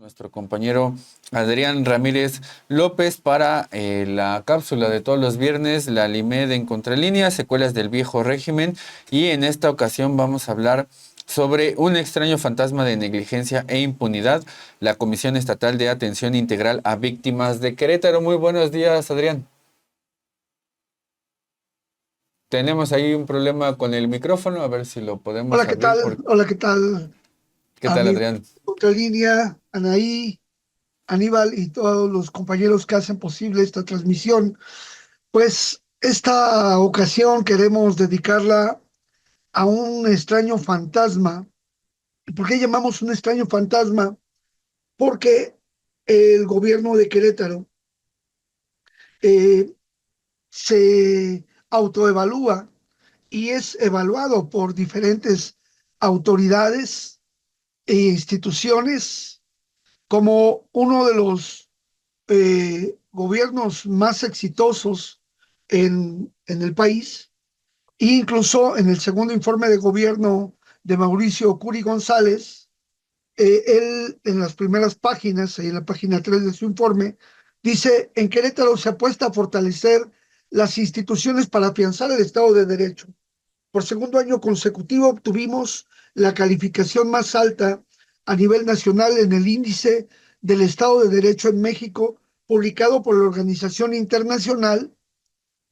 Nuestro compañero Adrián Ramírez López para la cápsula de todos los viernes, la Alimed en Contralínea, secuelas del viejo régimen, y en esta ocasión vamos a hablar sobre un extraño fantasma de negligencia e impunidad, la Comisión Estatal de Atención Integral a Víctimas de Querétaro. Muy buenos días, Adrián. Tenemos ahí un problema con el micrófono, a ver si lo Hola, podemos ¿qué abrir. tal? Hola, ¿qué tal? ¿Qué tal, Amigo, Adrián? otra línea, Anaí, Aníbal y todos los compañeros que hacen posible esta transmisión. Pues esta ocasión queremos dedicarla a un extraño fantasma. ¿Por qué llamamos un extraño fantasma? Porque el gobierno de Querétaro eh, se autoevalúa y es evaluado por diferentes autoridades e instituciones como uno de los gobiernos más exitosos en el país. E incluso en el segundo informe de gobierno de Mauricio Curi González, él en las primeras páginas, ahí en la página 3 de su informe, dice, en Querétaro se apuesta a fortalecer las instituciones para afianzar el Estado de Derecho. Por segundo año consecutivo obtuvimos la calificación más alta a nivel nacional en el índice del Estado de Derecho en México, publicado por la organización internacional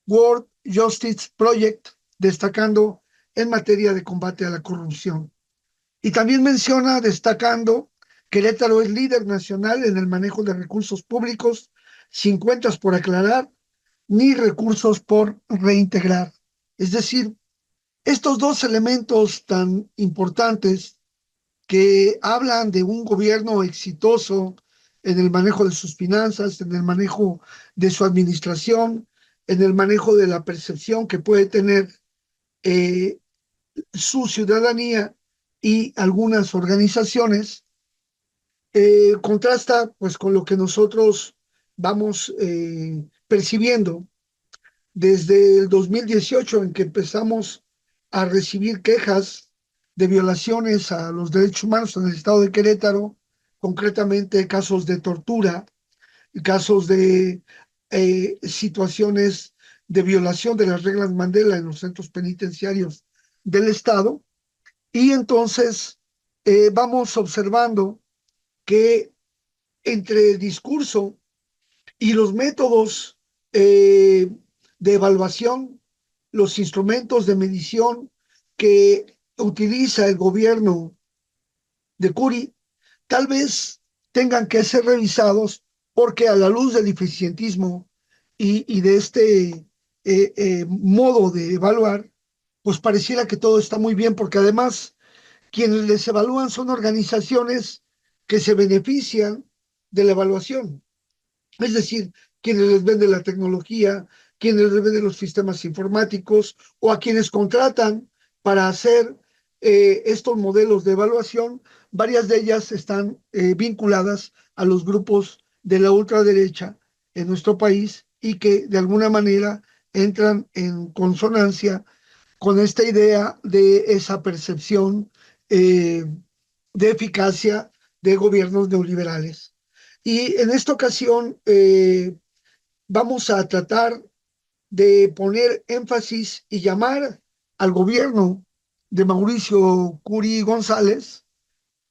World Justice Project, destacando en materia de combate a la corrupción. Y también menciona, destacando, Querétaro es líder nacional en el manejo de recursos públicos, sin cuentas por aclarar, ni recursos por reintegrar. Es decir, estos dos elementos tan importantes que hablan de un gobierno exitoso en el manejo de sus finanzas, en el manejo de su administración, en el manejo de la percepción que puede tener eh, su ciudadanía y algunas organizaciones, contrasta pues con lo que nosotros vamos percibiendo desde el 2018, en que empezamos a recibir quejas de violaciones a los derechos humanos en el estado de Querétaro, concretamente casos de tortura, casos de situaciones de violación de las reglas Mandela en los centros penitenciarios del estado. Y entonces vamos observando que entre el discurso y los métodos de evaluación, los instrumentos de medición que utiliza el gobierno de Curi, tal vez tengan que ser revisados, porque a la luz del eficientismo y de este modo de evaluar, pues pareciera que todo está muy bien, porque además quienes les evalúan son organizaciones que se benefician de la evaluación. Es decir, quienes les venden la tecnología, quienes les venden los sistemas informáticos, o a quienes contratan para hacer estos modelos de evaluación. Varias de ellas están vinculadas a los grupos de la ultraderecha en nuestro país, y que de alguna manera entran en consonancia con esta idea de esa percepción eh, de eficacia de gobiernos neoliberales. Y en esta ocasión vamos a tratar de poner énfasis y llamar al gobierno de Mauricio Curi González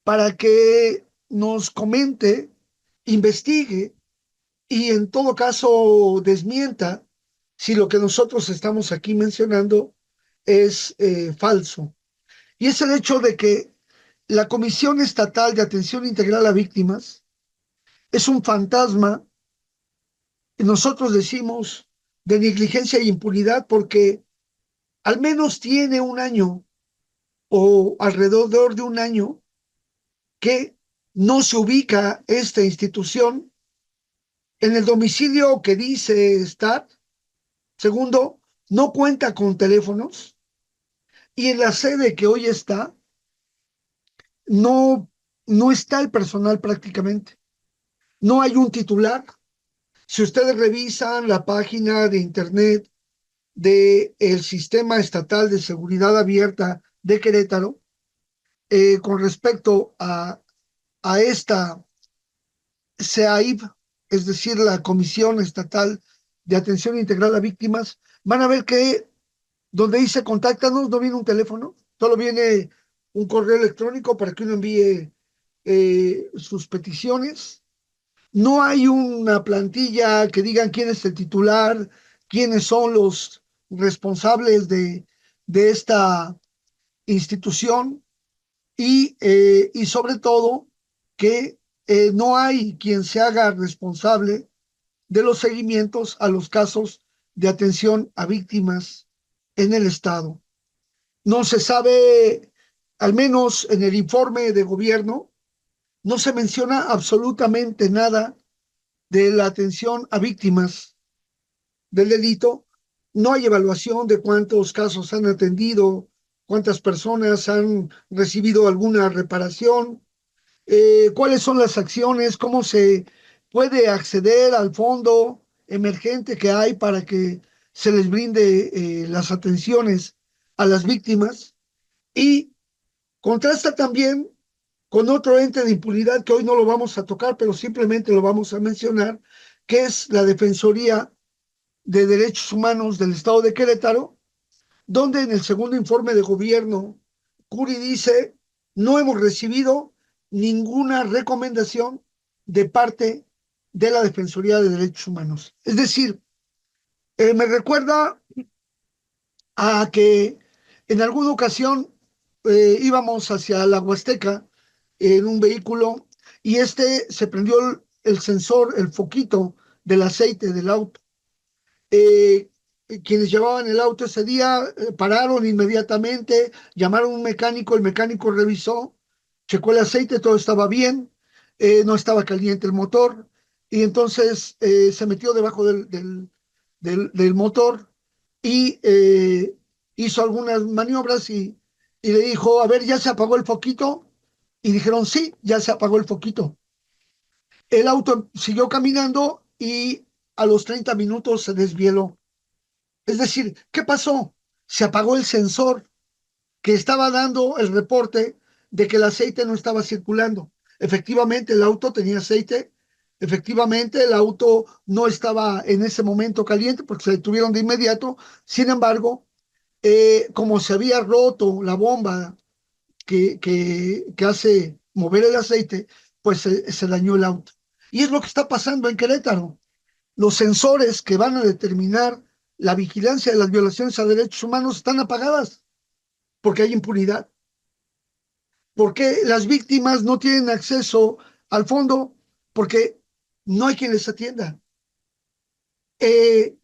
para que nos comente, investigue y en todo caso desmienta si lo que nosotros estamos aquí mencionando es falso. Y es el hecho de que la Comisión Estatal de Atención Integral a Víctimas es un fantasma, nosotros decimos, de negligencia e impunidad, porque al menos tiene un año o alrededor de un año que no se ubica esta institución en el domicilio que dice estar. Segundo, no cuenta con teléfonos, y en la sede que hoy está no, no está el personal prácticamente. No hay un titular. Si ustedes revisan la página de internet del Sistema Estatal de Seguridad Abierta de Querétaro, con respecto a esta CEAIB, es decir, la Comisión Estatal de Atención Integral a Víctimas, van a ver que donde dice contáctanos no viene un teléfono, solo viene un correo electrónico para que uno envíe sus peticiones. No hay una plantilla que digan quién es el titular, quiénes son los responsables de esta institución y sobre todo que no hay quien se haga responsable de los seguimientos a los casos de atención a víctimas en el Estado. No se sabe, al menos en el informe de gobierno, no se menciona absolutamente nada de la atención a víctimas del delito. No hay evaluación de cuántos casos han atendido, cuántas personas han recibido alguna reparación, cuáles son las acciones, cómo se puede acceder al fondo emergente que hay para que se les brinde las atenciones a las víctimas y contrasta también con otro ente de impunidad que hoy no lo vamos a tocar, pero simplemente lo vamos a mencionar, que es la Defensoría de Derechos Humanos del Estado de Querétaro, donde en el segundo informe de gobierno, Curi dice, no hemos recibido ninguna recomendación de parte de la Defensoría de Derechos Humanos. Es decir, me recuerda a que en alguna ocasión íbamos hacia la Huasteca en un vehículo y se prendió el sensor, el foquito del aceite del auto. eh, Quienes llevaban el auto ese día pararon inmediatamente, llamaron a un mecánico, el mecánico revisó, checó el aceite, todo estaba bien, no estaba caliente el motor, y entonces se metió debajo del motor y hizo algunas maniobras y le dijo, a ver, ¿ya se apagó el foquito? Y dijeron, sí, ya se apagó el foquito. El auto siguió caminando y a los 30 minutos se desvieló. Es decir, ¿qué pasó? Se apagó el sensor que estaba dando el reporte de que el aceite no estaba circulando. Efectivamente, el auto tenía aceite. Efectivamente, el auto no estaba en ese momento caliente porque se detuvieron de inmediato. Sin embargo, como se había roto la bomba que hace mover el aceite, pues se dañó el auto. Y es lo que está pasando en Querétaro. Los sensores que van a determinar la vigilancia de las violaciones a derechos humanos están apagadas porque hay impunidad, porque las víctimas no tienen acceso al fondo, porque no hay quien les atienda. Eh,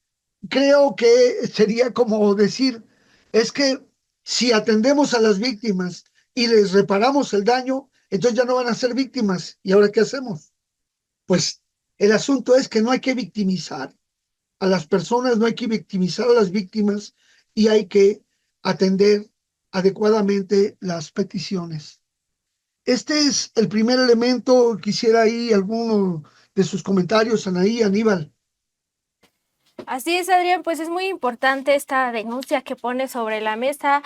Creo que sería como decir, es que si atendemos a las víctimas y les reparamos el daño, entonces ya no van a ser víctimas. ¿Y ahora qué hacemos? Pues el asunto es que no hay que victimizar a las personas, no hay que victimizar a las víctimas y hay que atender adecuadamente las peticiones. Este es el primer elemento. Quisiera ahí alguno de sus comentarios, Anaí, Aníbal. Así es, Adrián, pues es muy importante esta denuncia que pone sobre la mesa,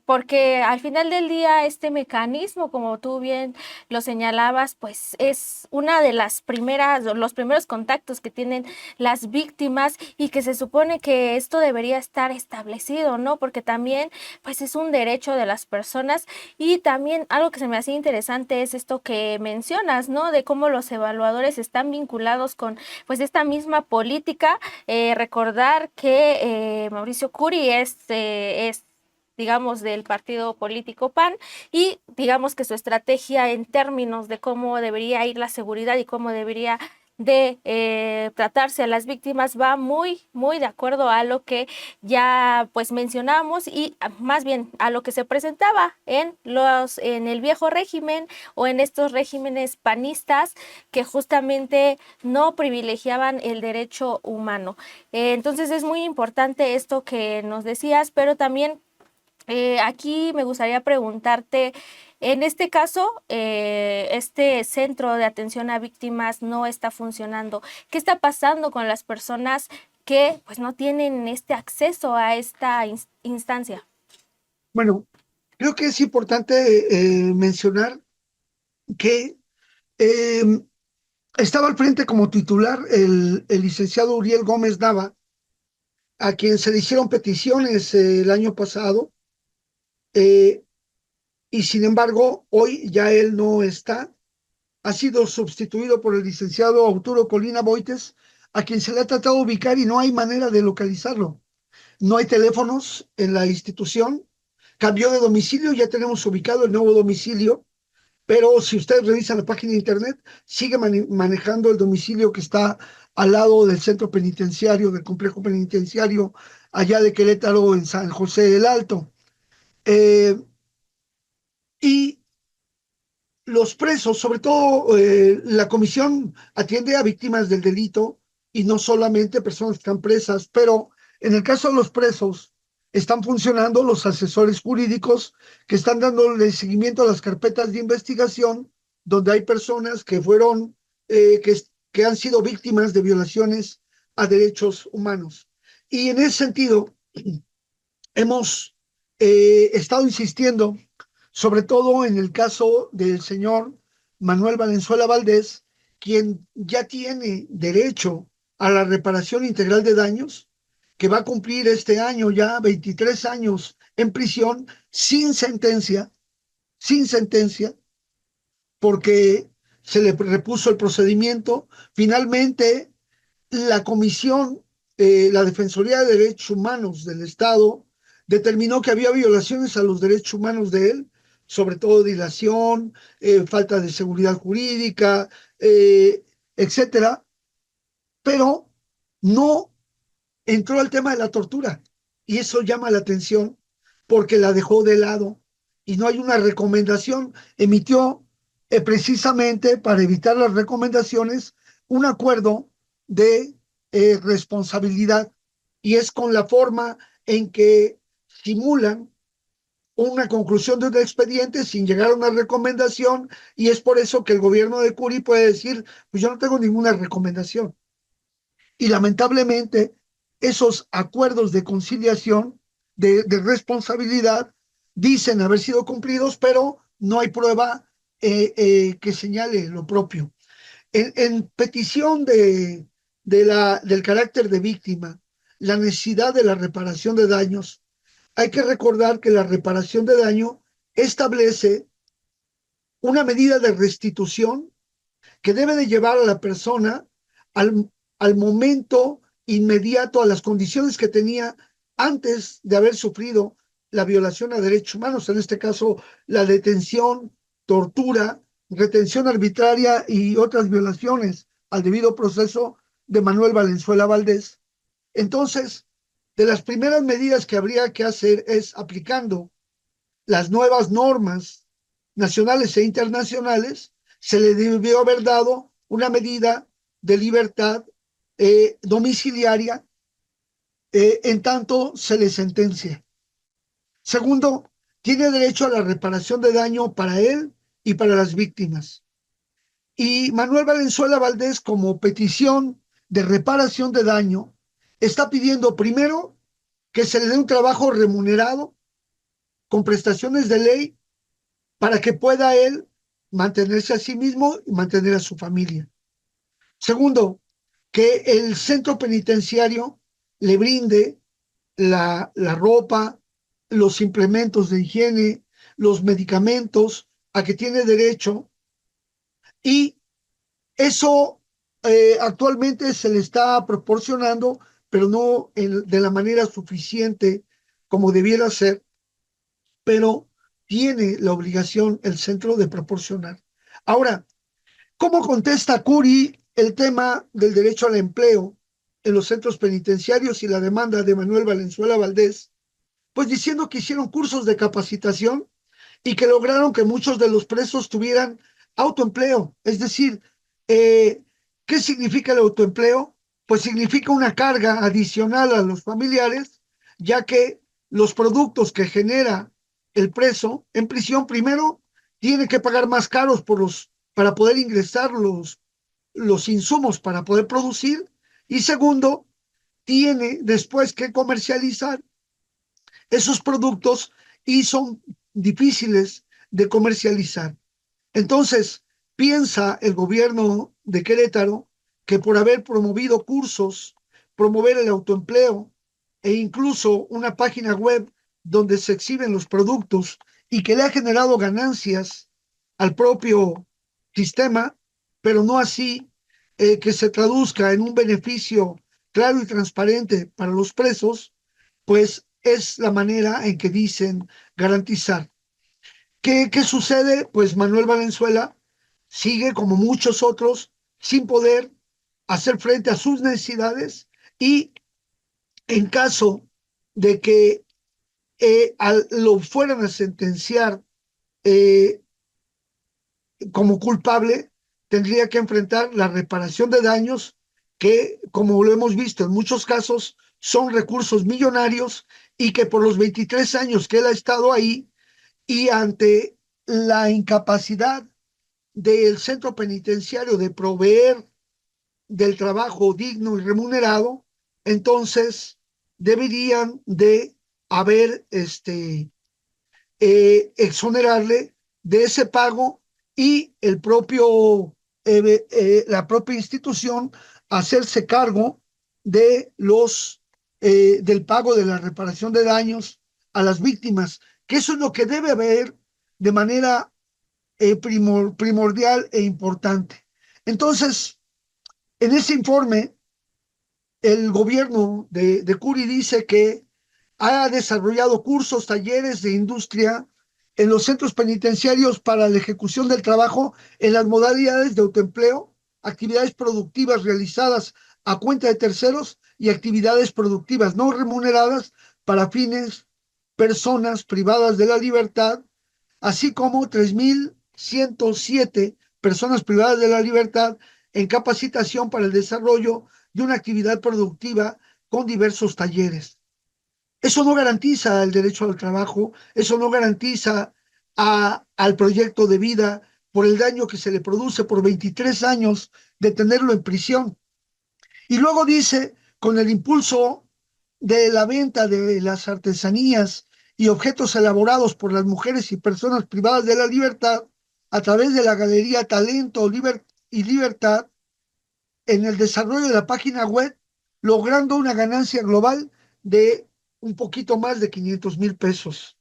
porque al final del día este mecanismo, como tú bien lo señalabas, pues es una de las primeras, los primeros contactos que tienen las víctimas y que se supone que esto debería estar establecido, ¿no? Porque también, pues es un derecho de las personas y también algo que se me hacía interesante es esto que mencionas, ¿no? De cómo los evaluadores están vinculados con, pues, esta misma política. Recordar que Mauricio Curi es digamos, del partido político PAN y digamos que su estrategia en términos de cómo debería ir la seguridad y cómo debería de tratarse a las víctimas va muy de acuerdo a lo que ya pues mencionamos y más bien a lo que se presentaba en el viejo régimen o en estos regímenes panistas que justamente no privilegiaban el derecho humano. Entonces es muy importante esto que nos decías, pero también aquí me gustaría preguntarte, en este caso, este centro de atención a víctimas no está funcionando. ¿Qué está pasando con las personas que pues no tienen este acceso a esta instancia? Bueno, creo que es importante mencionar que eh, Estaba al frente como titular el licenciado Uriel Gómez Nava, a quien se le hicieron peticiones el año pasado, eh, y sin embargo, hoy ya él no está. Ha sido sustituido por el licenciado Arturo Colina Boites, a quien se le ha tratado de ubicar y no hay manera de localizarlo. No hay teléfonos en la institución. Cambió de domicilio, ya tenemos ubicado el nuevo domicilio, pero si ustedes revisan la página de internet, sigue manejando el domicilio que está al lado del centro penitenciario, del complejo penitenciario, allá de Querétaro, en San José del Alto. Eh, y los presos, sobre todo la comisión atiende a víctimas del delito y no solamente personas que están presas, pero en el caso de los presos están funcionando los asesores jurídicos que están dándole seguimiento a las carpetas de investigación donde hay personas que fueron, que han sido víctimas de violaciones a derechos humanos. Y en ese sentido, hemos estado insistiendo, sobre todo en el caso del señor Manuel Valenzuela Valdés, quien ya tiene derecho a la reparación integral de daños, que va a cumplir este año ya 23 años en prisión sin sentencia, porque se le repuso el procedimiento. Finalmente, la comisión, la Defensoría de Derechos Humanos del Estado, determinó que había violaciones a los derechos humanos de él, sobre todo dilación, falta de seguridad jurídica, etcétera, pero no entró al tema de la tortura. Y eso llama la atención porque la dejó de lado y no hay una recomendación. Emitió precisamente para evitar las recomendaciones un acuerdo de responsabilidad y es con la forma en que simulan una conclusión de un expediente sin llegar a una recomendación y es por eso que el gobierno de Curi puede decir, pues yo no tengo ninguna recomendación. Y lamentablemente esos acuerdos de conciliación, de responsabilidad, dicen haber sido cumplidos, pero no hay prueba que señale lo propio. En petición del carácter de víctima, la necesidad de la reparación de daños, hay que recordar que la reparación de daño establece una medida de restitución que debe de llevar a la persona al, al momento inmediato, a las condiciones que tenía antes de haber sufrido la violación a derechos humanos, en este caso la detención, tortura, retención arbitraria y otras violaciones al debido proceso de Manuel Valenzuela Valdés. Entonces, de las primeras medidas que habría que hacer es aplicando las nuevas normas nacionales e internacionales, se le debió haber dado una medida de libertad domiciliaria en tanto se le sentencia. Segundo, tiene derecho a la reparación de daño para él y para las víctimas. Y Manuel Valenzuela Valdés, como petición de reparación de daño, está pidiendo primero que se le dé un trabajo remunerado con prestaciones de ley para que pueda él mantenerse a sí mismo y mantener a su familia. Segundo, que el centro penitenciario le brinde la ropa, los implementos de higiene, los medicamentos a que tiene derecho y eso actualmente se le está proporcionando, pero no de la manera suficiente como debiera ser, pero tiene la obligación el centro de proporcionar. Ahora, ¿cómo contesta Curi el tema del derecho al empleo en los centros penitenciarios y la demanda de Manuel Valenzuela Valdés? Pues diciendo que hicieron cursos de capacitación y que lograron que muchos de los presos tuvieran autoempleo. Es decir, ¿qué significa el autoempleo? Pues significa una carga adicional a los familiares, ya que los productos que genera el preso en prisión, primero, tiene que pagar más caros para poder ingresar los insumos para poder producir, y segundo, tiene después que comercializar esos productos y son difíciles de comercializar. Entonces, Piensa el gobierno de Querétaro que por haber promovido cursos, promover el autoempleo e incluso una página web donde se exhiben los productos y que le ha generado ganancias al propio sistema, pero no así que se traduzca en un beneficio claro y transparente para los presos, pues es la manera en que dicen garantizar. ¿Qué sucede? Pues Manuel Valenzuela sigue, como muchos otros, sin poder hacer frente a sus necesidades y en caso de que lo fueran a sentenciar eh, como culpable, tendría que enfrentar la reparación de daños que, como lo hemos visto en muchos casos, son recursos millonarios y que por los 23 años que él ha estado ahí y ante la incapacidad del centro penitenciario de proveer del trabajo digno y remunerado, entonces deberían de haber exonerarle de ese pago y el propio, la propia institución hacerse cargo de del pago de la reparación de daños a las víctimas, que eso es lo que debe haber de manera primordial e importante. Entonces, en ese informe, el gobierno de Curi dice que ha desarrollado cursos, talleres de industria en los centros penitenciarios para la ejecución del trabajo en las modalidades de autoempleo, actividades productivas realizadas a cuenta de terceros y actividades productivas no remuneradas para fines personas privadas de la libertad, así como 3.107 personas privadas de la libertad en capacitación para el desarrollo de una actividad productiva con diversos talleres. Eso no garantiza el derecho al trabajo, eso no garantiza al proyecto de vida por el daño que se le produce por 23 años de tenerlo en prisión. Y luego dice, con el impulso de la venta de las artesanías y objetos elaborados por las mujeres y personas privadas de la libertad a través de la Galería Talento y Libertad en el desarrollo de la página web, logrando una ganancia global de un poquito más de 500,000 pesos.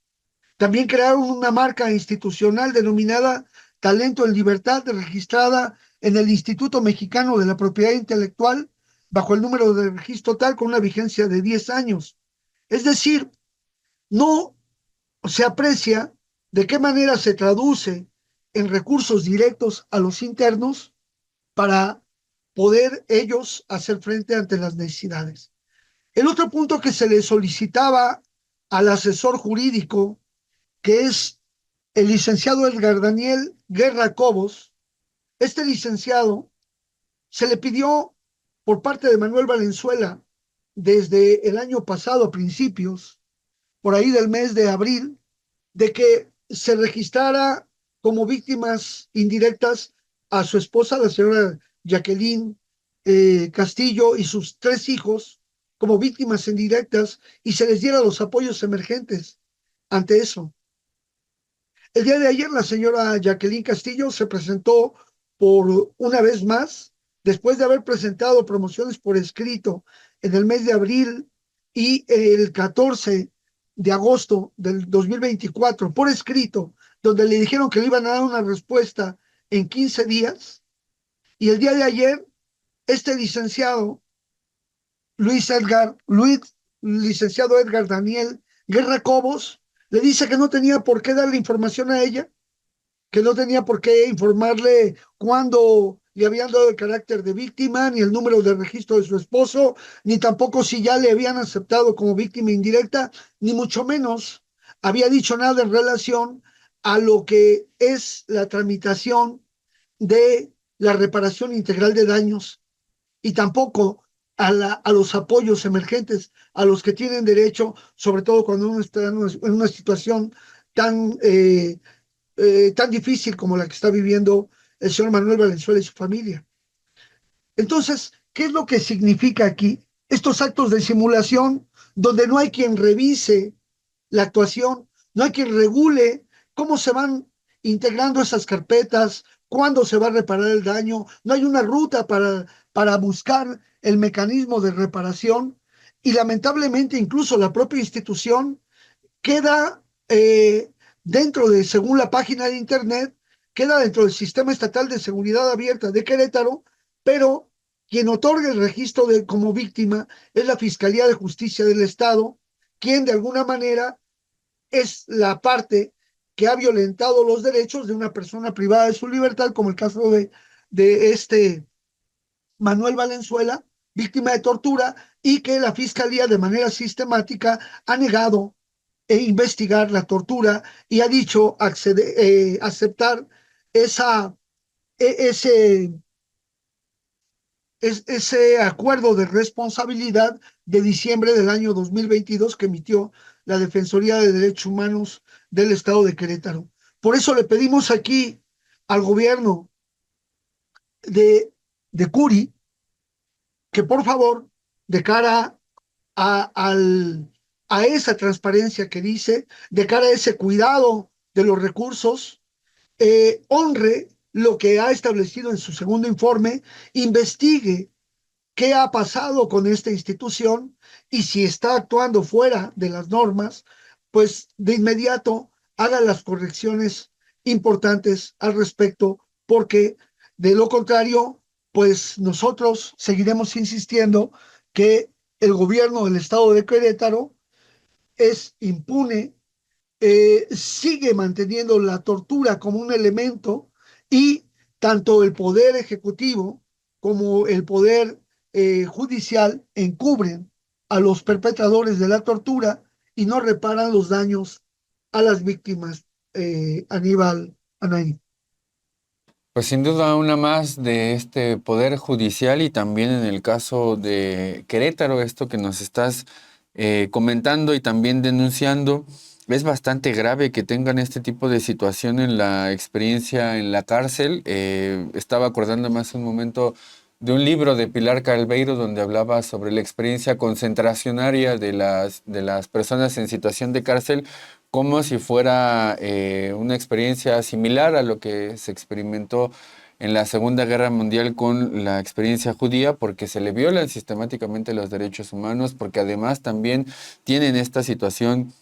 También crearon una marca institucional denominada Talento en Libertad, registrada en el Instituto Mexicano de la Propiedad Intelectual, bajo el número de registro tal con una vigencia de 10 años. Es decir, no se aprecia de qué manera se traduce en recursos directos a los internos para poder ellos hacer frente ante las necesidades. El otro punto que se le solicitaba al asesor jurídico, que es el licenciado Edgar Daniel Guerra Cobos, este licenciado se le pidió por parte de Manuel Valenzuela desde el año pasado, a principios, por ahí del mes de abril, de que se registrara como víctimas indirectas a su esposa, la señora Jacqueline Castillo, y sus 3 hijos como víctimas indirectas y se les diera los apoyos emergentes ante eso. El día de ayer la señora Jacqueline Castillo se presentó por una vez más, después de haber presentado promociones por escrito en el mes de abril y el 14 de agosto del 2024 por escrito, donde le dijeron que le iban a dar una respuesta en 15 días. Y el día de ayer, este licenciado licenciado Edgar Daniel Guerra Cobos, le dice que no tenía por qué darle información a ella, que no tenía por qué informarle cuándo le habían dado el carácter de víctima, ni el número de registro de su esposo, ni tampoco si ya le habían aceptado como víctima indirecta, ni mucho menos había dicho nada en relación a lo que es la tramitación de la reparación integral de daños y tampoco a los apoyos emergentes a los que tienen derecho, sobre todo cuando uno está en una situación tan tan difícil como la que está viviendo el señor Manuel Valenzuela y su familia. Entonces, ¿qué es lo que significa aquí? Estos actos de simulación donde no hay quien revise la actuación, no hay quien regule cómo se van integrando esas carpetas, cuándo se va a reparar el daño, no hay una ruta para buscar el mecanismo de reparación y lamentablemente incluso la propia institución queda dentro de, según la página de internet, queda dentro del Sistema Estatal de Seguridad Abierta de Querétaro, pero quien otorga el registro de, como víctima es la Fiscalía de Justicia del Estado, quien de alguna manera es la parte que ha violentado los derechos de una persona privada de su libertad, como el caso de este Manuel Valenzuela, víctima de tortura, y que la Fiscalía de manera sistemática ha negado investigar la tortura y ha dicho aceptar esa, ese, ese acuerdo de responsabilidad de diciembre del año 2022 que emitió la Defensoría de Derechos Humanos del Estado de Querétaro. Por eso le pedimos aquí al gobierno de, de Curi que por favor, de cara a, a esa transparencia que dice, de cara a ese cuidado de los recursos, honre lo que ha establecido en su segundo informe, investigue qué ha pasado con esta institución y si está actuando fuera de las normas, pues de inmediato haga las correcciones importantes al respecto, porque de lo contrario, pues nosotros seguiremos insistiendo que el gobierno del estado de Querétaro es impune, sigue manteniendo la tortura como un elemento y tanto el poder ejecutivo como el poder judicial encubren a los perpetradores de la tortura y no reparan los daños a las víctimas. Aníbal Anaí. Pues sin duda una más de este poder judicial y también en el caso de Querétaro, esto que nos estás comentando y también denunciando, es bastante grave que tengan este tipo de situación en la experiencia en la cárcel. Estaba acordándome hace un momento de un libro de Pilar Calveiro donde hablaba sobre la experiencia concentracionaria de las personas en situación de cárcel como si fuera una experiencia similar a lo que se experimentó en la Segunda Guerra Mundial con la experiencia judía, porque se le violan sistemáticamente los derechos humanos, porque además también tienen esta situación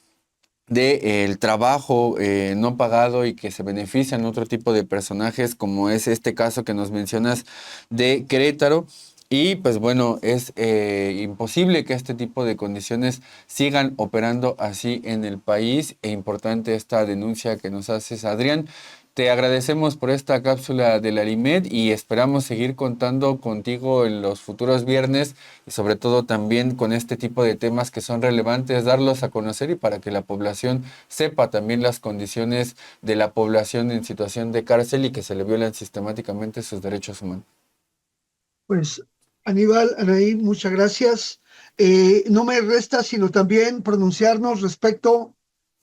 de el trabajo no pagado y que se benefician otro tipo de personajes, como es este caso que nos mencionas de Querétaro. Y pues bueno, es imposible que este tipo de condiciones sigan operando así en el país. E importante esta denuncia que nos haces, Adrián. Te agradecemos por esta cápsula del Alimed y esperamos seguir contando contigo en los futuros viernes y sobre todo también con este tipo de temas que son relevantes, darlos a conocer y para que la población sepa también las condiciones de la población en situación de cárcel y que se le violan sistemáticamente sus derechos humanos. Pues Aníbal Anaí, muchas gracias. No me resta sino también pronunciarnos respecto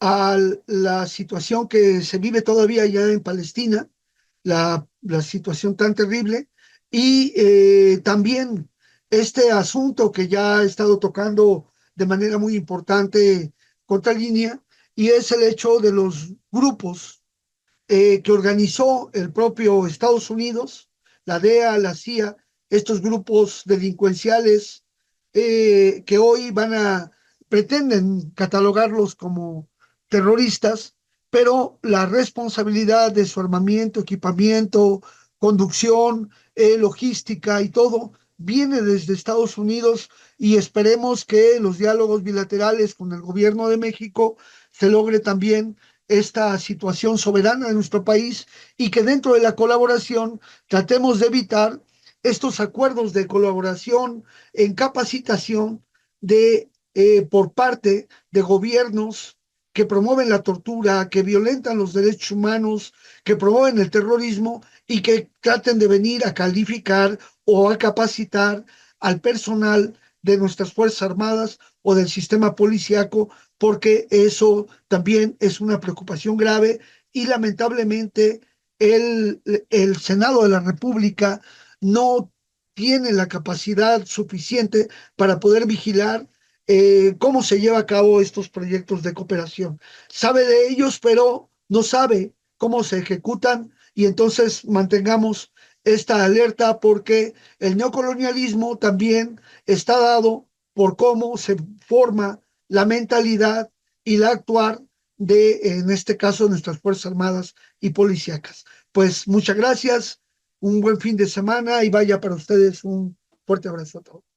a la situación que se vive todavía ya en Palestina, la situación tan terrible, y también este asunto que ya ha estado tocando de manera muy importante Contralínea, y es el hecho de los grupos que organizó el propio Estados Unidos, la DEA, la CIA, estos grupos delincuenciales que hoy pretenden catalogarlos como terroristas, pero la responsabilidad de su armamento, equipamiento, conducción, logística y todo viene desde Estados Unidos y esperemos que los diálogos bilaterales con el gobierno de México se logre también esta situación soberana de nuestro país y que dentro de la colaboración tratemos de evitar estos acuerdos de colaboración en capacitación por parte de gobiernos que promueven la tortura, que violentan los derechos humanos, que promueven el terrorismo y que traten de venir a calificar o a capacitar al personal de nuestras Fuerzas Armadas o del sistema policíaco, porque eso también es una preocupación grave y lamentablemente el Senado de la República no tiene la capacidad suficiente para poder vigilar cómo se lleva a cabo estos proyectos de cooperación. Sabe de ellos, pero no sabe cómo se ejecutan y entonces mantengamos esta alerta porque el neocolonialismo también está dado por cómo se forma la mentalidad y la actuar de, en este caso, nuestras Fuerzas Armadas y policíacas. Pues muchas gracias, un buen fin de semana y vaya para ustedes un fuerte abrazo a todos.